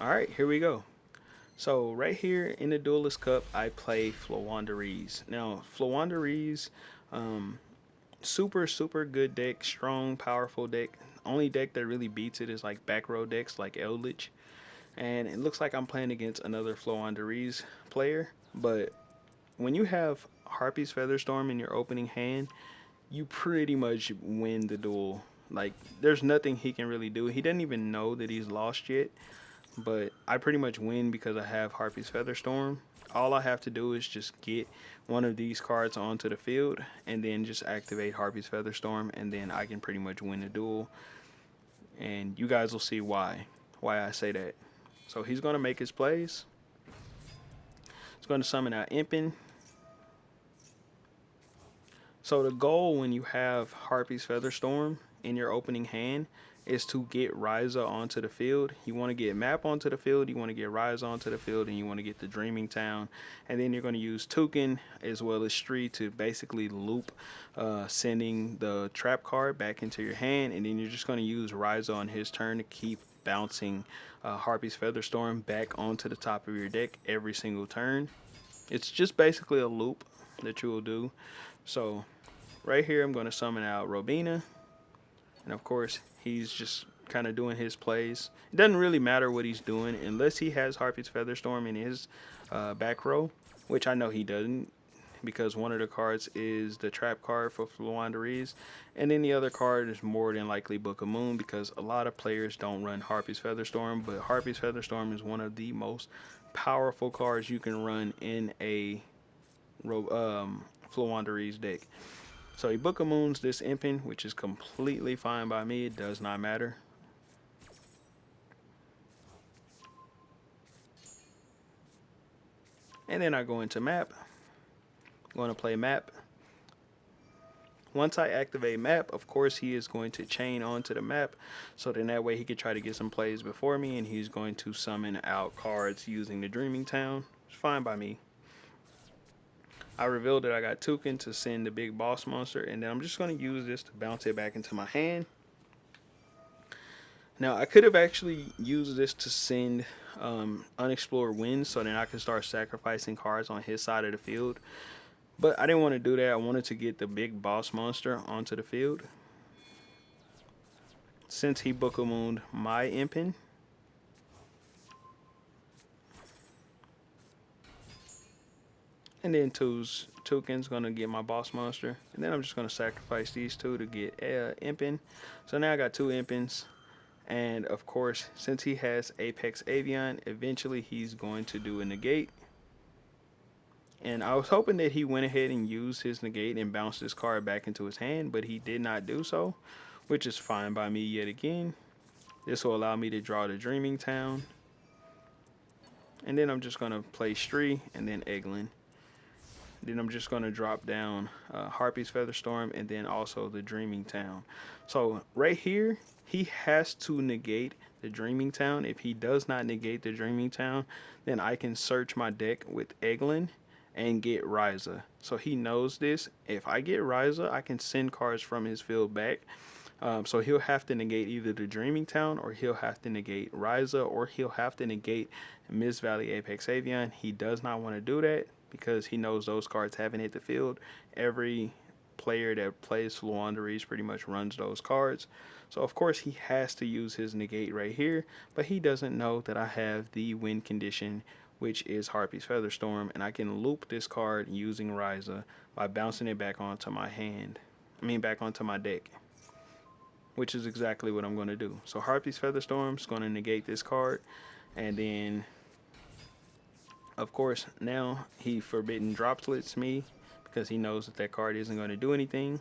Alright, here we go. So right here in the Duelist Cup, I play Floowandereeze. Now, Floowandereeze, um, super good deck, strong, powerful deck. Only deck that really beats it is like back row decks like Eldritch. And it looks like I'm playing against another Floowandereeze player. But when you have Harpy's Featherstorm in your opening hand, you pretty much win the duel. Like, there's nothing he can really do. He doesn't even know that he's lost yet, but I pretty much win because I have Harpy's Featherstorm. All I have to do is just get one of these cards onto the field and then just activate Harpy's Featherstorm, and then I can pretty much win the duel. And you guys will see why I say that. So he's going to make his plays. He's going to summon out Impin. So the goal when you have Harpy's Featherstorm in your opening hand is to get Ryza onto the field. You want to get Map onto the field, you want to get Ryza onto the field, and you want to get the Dreaming Town. And then you're going to use Toucan as well as Stree to basically loop, sending the trap card back into your hand. And then you're just going to use Ryza on his turn to keep bouncing Harpy's Featherstorm back onto the top of your deck every single turn. It's just basically a loop that you will do. So right here, I'm going to summon out Robina. And of course, he's just kind of doing his plays. It doesn't really matter what he's doing unless he has Harpy's Featherstorm in his back row, which I know he doesn't because one of the cards is the trap card for Floowandereeze, and then the other card is more than likely Book of Moon because a lot of players don't run Harpy's Featherstorm, but Harpy's Featherstorm is one of the most powerful cards you can run in a Floowandereeze deck. So he Book of Moons this Impin, which is completely fine by me. It does not matter. And then I go into map. I'm going to play map. Once I activate map, of course he is going to chain onto the map. So then that way he could try to get some plays before me, and he's going to summon out cards using the Dreaming Town. It's fine by me. I revealed that I got Toucan to send the big boss monster, and then I'm just going to use this to bounce it back into my hand. Now, I could have actually used this to send Unexplored Winds so then I could start sacrificing cards on his side of the field. But I didn't want to do that. I wanted to get the big boss monster onto the field. Since he Book of Mooned my Impin, and then Toucan's going to get my boss monster. And then I'm just going to sacrifice these two to get Impin. So now I got two Impins. And of course, since he has Apex Avian, eventually he's going to do a negate. And I was hoping that he went ahead and used his negate and bounced this card back into his hand, but he did not do so, which is fine by me yet again. This will allow me to draw the Dreaming Town. And then I'm just going to play Stree and then Eglin. Then I'm just going to drop down Harpy's Featherstorm and then also the Dreaming Town. So right here, he has to negate the Dreaming Town. If he does not negate the Dreaming Town, then I can search my deck with Eglin and get Ryza. So he knows this. If I get Ryza, I can send cards from his field back. So he'll have to negate either the Dreaming Town, or he'll have to negate Ryza, or he'll have to negate Miss Valley Apex Avian. He does not want to do that because he knows those cards haven't hit the field. Every player that plays Floowandereeze pretty much runs those cards. So of course he has to use his negate right here, but he doesn't know that I have the win condition, which is Harpy's Featherstorm, and I can loop this card using Ryza by bouncing it back onto my hand. Back onto my deck, which is exactly what I'm going to do. So Harpy's Featherstorm is going to negate this card, and then of course now he Forbidden Droplets me because he knows that that card isn't going to do anything.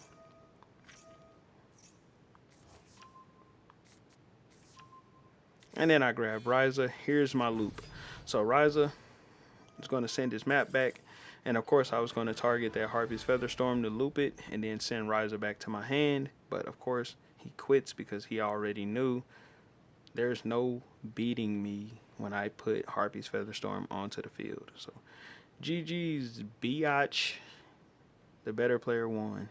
And then I grab Ryza. Here's my loop. So Ryza is going to send his map back, and of course I was going to target that Harpy's Featherstorm to loop it and then send Ryza back to my hand, but of course he quits because he already knew there's no beating me when I put Harpy's Featherstorm onto the field. So GG's biatch, the better player won.